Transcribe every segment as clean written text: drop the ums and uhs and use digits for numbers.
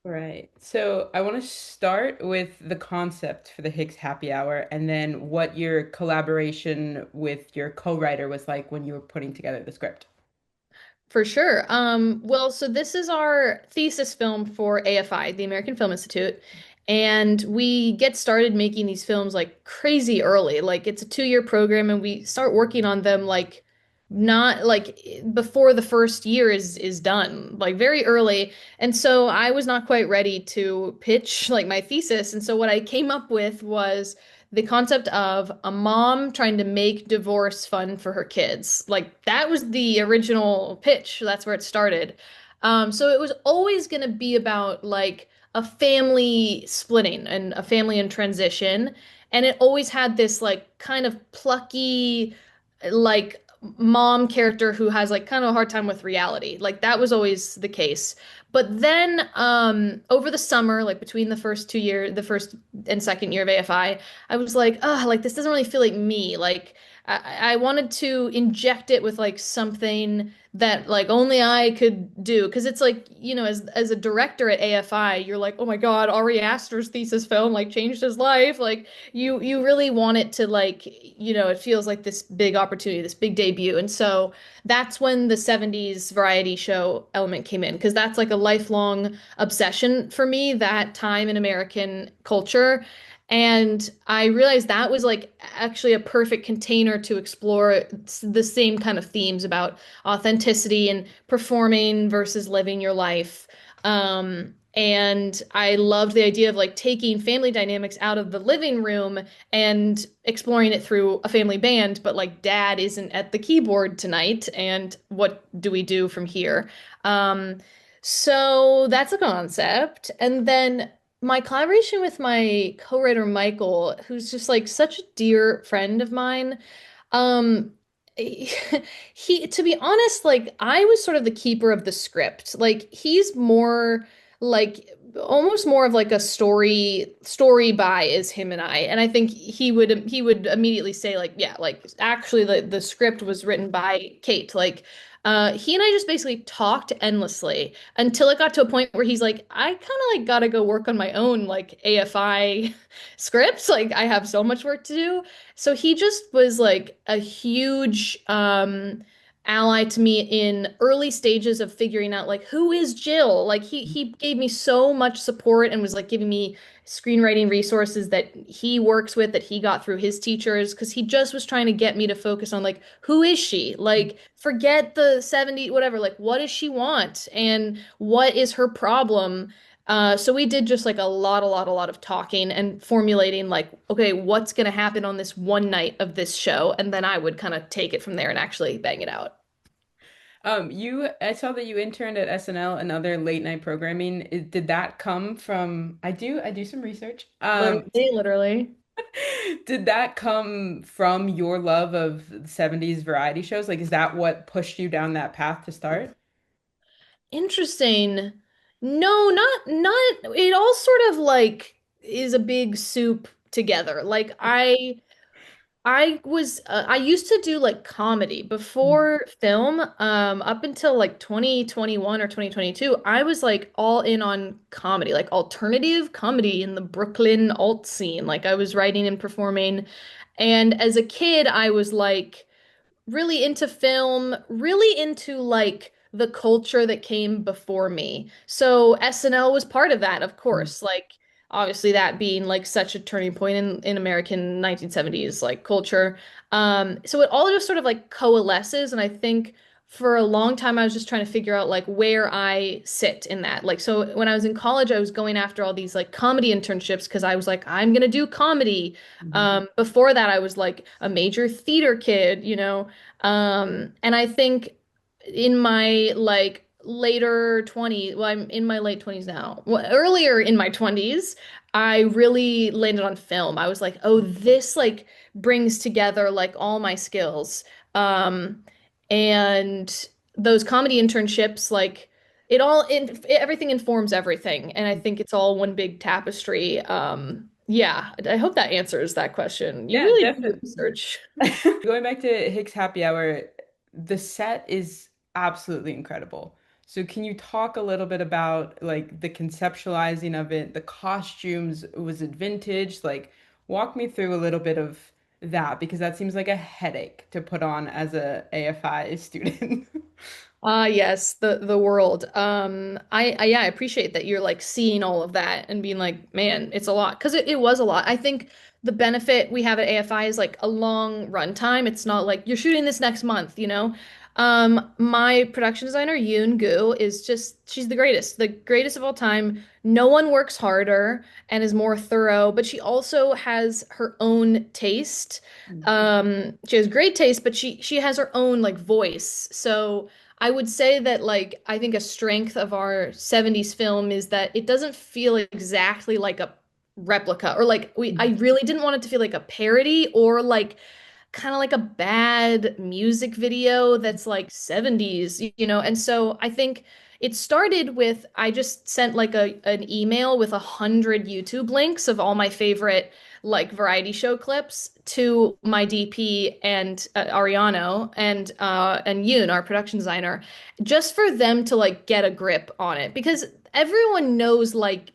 Right. So I want to start with the concept for the Hicks Happy Hour and then what your collaboration with your co-writer was like when you were putting together the script. For sure. Well, so this is our thesis film for AFI, the American Film Institute. And we get started making these films like crazy early. Like it's a 2-year program and we start working on them like not like before the first year is done, like very early. And so I was not quite ready to pitch like my thesis. And so what I came up with was the concept of a mom trying to make divorce fun for her kids. Like that was the original pitch. That's where it started. So it was always going to be about like a family splitting and a family in transition. And it always had this like kind of plucky, like mom character who has like kind of a hard time with reality. Like that was always the case. But then over the summer, like between the first 2 year, the first and second year of I was like, oh, like this doesn't really feel like me. Like I wanted to inject it with like something that like only I could do. Because it's like, as a director at AFI, you're like, oh my God, Ari Aster's thesis film like changed his life. Like you really want it to like, it feels like this big opportunity, this big debut. And so that's when the 70s variety show element came in, because that's like a lifelong obsession for me, that time in American culture. And I realized that was like actually a perfect container to explore the same kind of themes about authenticity and performing versus living your life. And I loved the idea of like taking family dynamics out of the living room and exploring it through a family band, but like dad isn't at the keyboard tonight, and what do we do from here? Um, so that's a concept. And then my collaboration with my co-writer Michael, who's just like such a dear friend of mine, um, he, to be honest, like I was sort of the keeper of the script. Like he's more like almost more of like a story by is him and I. And I think he would immediately say like, yeah, like actually the script was written by Kate. Like he and I just basically talked endlessly until it got to a point where he's like, I kind of like gotta go work on my own like AFI scripts. Like I have so much work to do. So he just was like a huge ally to me in early stages of figuring out like who is Jill? Like he gave me so much support and was like giving me screenwriting resources that he works with that he got through his teachers, because he just was trying to get me to focus on like who is she? Like forget the 70 whatever, like what does she want and what is her problem? So we did just like a lot of talking and formulating like, okay, what's going to happen on this one night of this show? And then I would kind of take it from there and actually bang it out. I saw that you interned at SNL and other late night programming. Did that come from, I do some research. Literally. Did that come from your love of the 70s variety shows? Like, is that what pushed you down that path to start? Interesting. No, not it all sort of like is a big soup together. Like I used to do like comedy before film, up until like 2021 or 2022. I was like all in on comedy, like alternative comedy in the Brooklyn alt scene. Like I was writing and performing. And as a kid, I was like really into film, really into like the culture that came before me. So SNL was part of that, of course. Like obviously that being like such a turning point in American 1970s like culture. So it all just sort of like coalesces, and I think for a long time I was just trying to figure out like where I sit in that. Like so when I was in college I was going after all these like comedy internships because I was like I'm gonna do comedy. Mhm. Before that I was like a major theater kid, you know. And I think in my like later 20s, well, I'm in my late 20s now. Well, earlier in my 20s, I really landed on film. I was like, oh, this like brings together like all my skills. And those comedy internships, like everything informs everything. And I think it's all one big tapestry. Yeah, I hope that answers that question. You Yeah, really do your definitely. research. Going back to Hicks Happy Hour, the set is absolutely incredible. So can you talk a little bit about like the conceptualizing of it, the costumes, was it vintage? Like walk me through a little bit of that because that seems like a headache to put on as a AFI student. Ah, yes, the world. I appreciate that you're like seeing all of that and being like, man, it's a lot. Because it was a lot. I think the benefit we have at AFI is like a long run time. It's not like you're shooting this next month, you know? My production designer, Yoon Gu, is just she's the greatest of all time. No one works harder and is more thorough, but she also has her own taste. She has great taste, but she has her own like voice. So I would say that like I think a strength of our 70s film is that it doesn't feel exactly like a replica or like we I really didn't want it to feel like a parody or like kind of like a bad music video that's like 70s, you know? And so I think it started with I just sent like an email with 100 YouTube links of all my favorite like variety show clips to my DP and Ariano and Yoon, our production designer, just for them to like get a grip on it because everyone knows like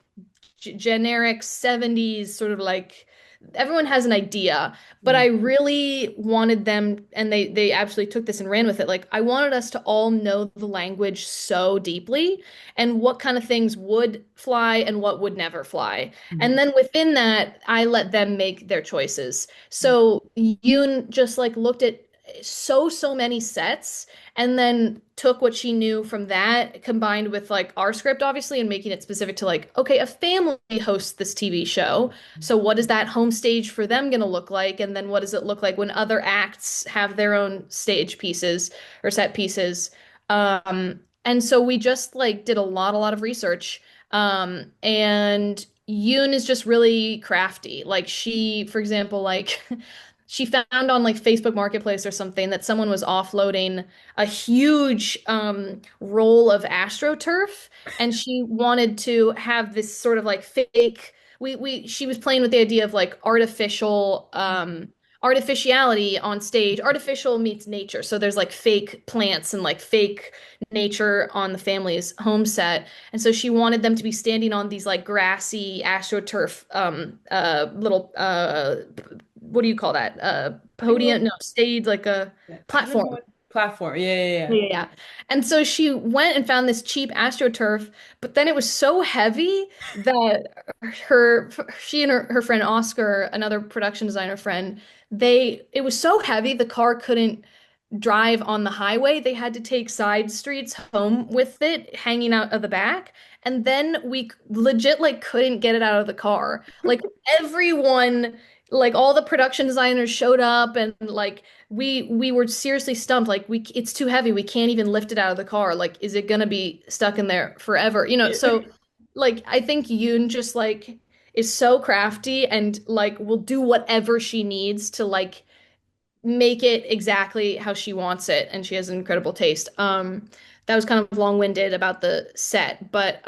generic 70s sort of like everyone has an idea, but I really wanted them and they absolutely took this and ran with it. Like I wanted us to all know the language so deeply and what kind of things would fly and what would never fly. And then within that, I let them make their choices. So Yoon just like looked at so many sets and then took what she knew from that combined with like our script obviously and making it specific to like okay a family hosts this TV show, so what is that home stage for them going to look like, and then what does it look like when other acts have their own stage pieces or set pieces. And so we just like did a lot of research, and Yoon is just really crafty. Like she, for example, like she found on like Facebook Marketplace or something that someone was offloading a huge roll of AstroTurf, and she wanted to have this sort of like fake. We she was playing with the idea of like artificiality on stage. Artificial meets nature, so there's like fake plants and like fake nature on the family's home set, and so she wanted them to be standing on these like grassy AstroTurf little what do you call that? I don't know. Podium, no, stage, like a I don't know platform. what platform. Yeah, yeah, yeah. Yeah. And so she went and found this cheap AstroTurf, but then it was so heavy that her she and her friend Oscar, another production designer friend, it was so heavy the car couldn't drive on the highway. They had to take side streets home with it hanging out of the back. And then we legit like couldn't get it out of the car. Like everyone, like all the production designers showed up and like we were seriously stumped. Like it's too heavy. We can't even lift it out of the car. Like, is it gonna be stuck in there forever? You know, Yeah. so like I think Yoon just like is so crafty and like will do whatever she needs to like make it exactly how she wants it, and she has an incredible taste. That was kind of long-winded about the set, but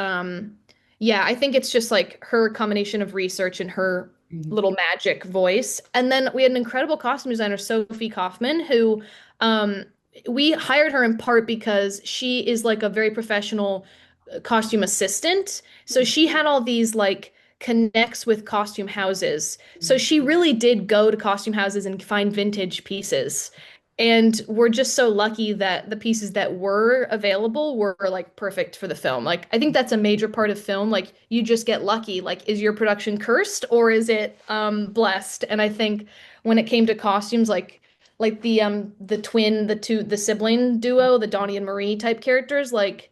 yeah, I think it's just like her combination of research and her Mhm. little magic voice. And then we had an incredible costume designer, Sophie Kaufman, who um we hired her in part because she is like a very professional costume assistant. So she had all these like connects with costume houses. So she really did go to costume houses and find vintage pieces. And we're just so lucky that the pieces that were available were like perfect for the film. Like I think that's a major part of film. Like you just get lucky. Like is your production cursed or is it blessed? And I think when it came to costumes like the twin, the sibling duo, the Donnie and Marie type characters, like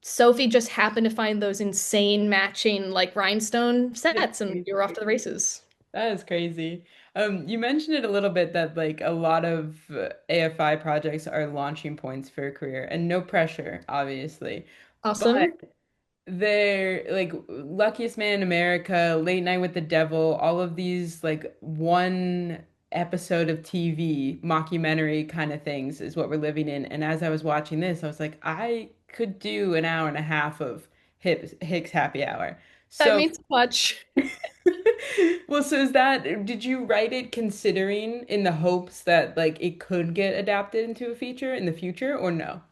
Sophie just happened to find those insane matching like rhinestone sets, and you're off to the races. That is crazy. You mentioned it a little bit that like a lot of AFI projects are launching points for a career, and no pressure, obviously. But Awesome. they're like Luckiest Man in America, Late Night with the Devil, all of these like one episode of TV mockumentary kind of things is what we're living in. And as I was watching this, I was like, I could do an hour and a half of Hicks Happy Hour. That So means much. well, so is that, did you write it considering in the hopes that like it could get adapted into a feature in the future or no?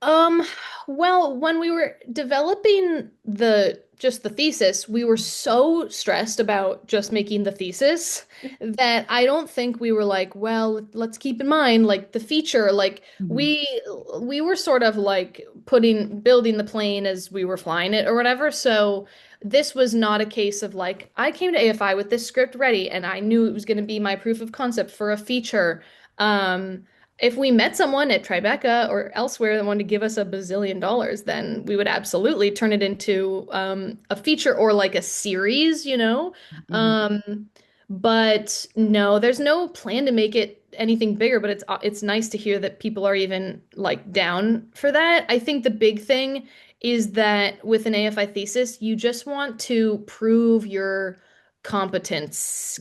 Um, well, when we were developing the thesis, we were so stressed about just making the thesis that I don't think we were like, well, let's keep in mind like the feature, like Mhm. we we were sort of like putting building the plane as we were flying it or whatever. So this was not a case of like I came to AFI with this script ready and I knew it was going to be my proof of concept for a feature. If we met someone at Tribeca or elsewhere that wanted to give us $1 bazillion, then we would absolutely turn it into a feature or like a series, you know? Mhm. Um, but no, there's no plan to make it anything bigger, but it's nice to hear that people are even like down for that. I think the big thing is that with an AFI thesis, you just want to prove your competence.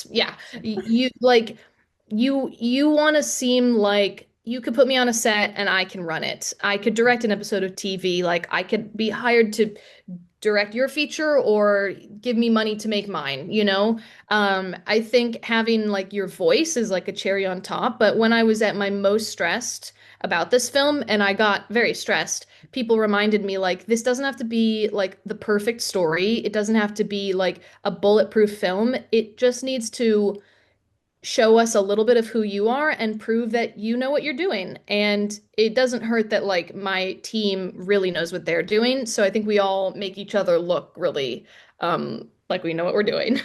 Yeah. You like you want to seem like you could put me on a set and I can run it. I could direct an episode of TV. Like I could be hired to direct your feature or give me money to make mine, you know? I think having like your voice is like a cherry on top. But when I was at my most stressed about this film and I got very stressed, people reminded me like this doesn't have to be like the perfect story. It doesn't have to be like a bulletproof film. It just needs to show us a little bit of who you are and prove that you know what you're doing. And it doesn't hurt that like my team really knows what they're doing. So I think we all make each other look really like we know what we're doing.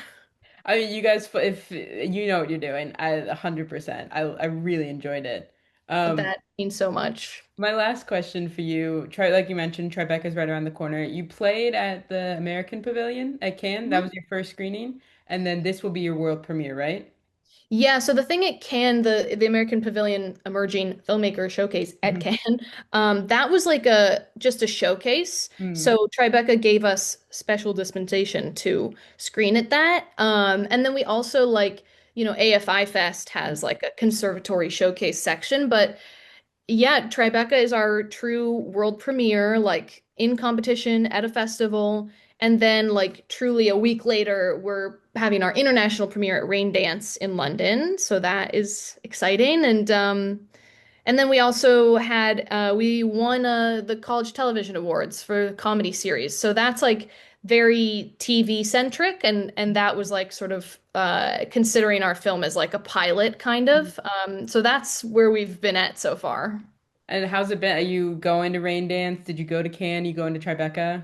I mean, you guys, if you know what you're doing, 100%. I really enjoyed it. Um, That means so much. my last question for you, try like you mentioned, Tribeca's right around the corner. You played at the American Pavilion at Cannes. That was your first screening, and then this will be your world premiere, right? Yeah, so the thing at Cannes, the American Pavilion Emerging Filmmaker Showcase at Mhm. Cannes, that was like a just a showcase. Mm. So Tribeca gave us special dispensation to screen at that. And then we also like, AFI Fest has like a conservatory showcase section, but yeah, Tribeca is our true world premiere, like in competition at a festival. And then, like, truly a week later, we're having our international premiere at Rain Dance in London. So that is exciting. And then we also had we won the College Television Awards for the comedy series. So that's like very TV centric, and that was like sort of considering our film as like a pilot kind of. So that's where we've been at so far. And how's it been? Are you going to Rain Dance? Did you go to Cannes? You going to Tribeca?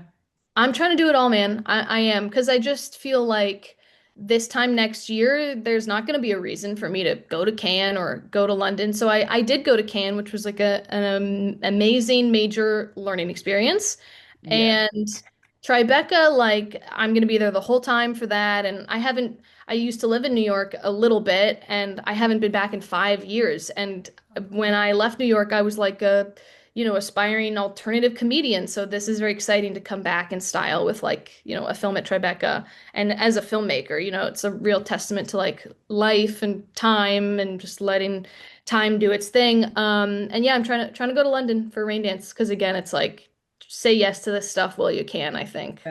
I'm trying to do it all, man. I am because I just feel like this time next year, there's not going to be a reason for me to go to Cannes or go to London. So I did go to Cannes, which was like an amazing major learning experience. Yeah. And Tribeca, like I'm going to be there the whole time for that. And I used to live in New York a little bit and I haven't been back in 5 years. And when I left New York, I was like aspiring alternative comedian. So this is very exciting to come back in style with like, a film at Tribeca. And as a filmmaker, it's a real testament to like life and time and just letting time do its thing. And yeah, I'm trying to go to London for Rain Dance because again, it's like say yes to this stuff while you can, I think.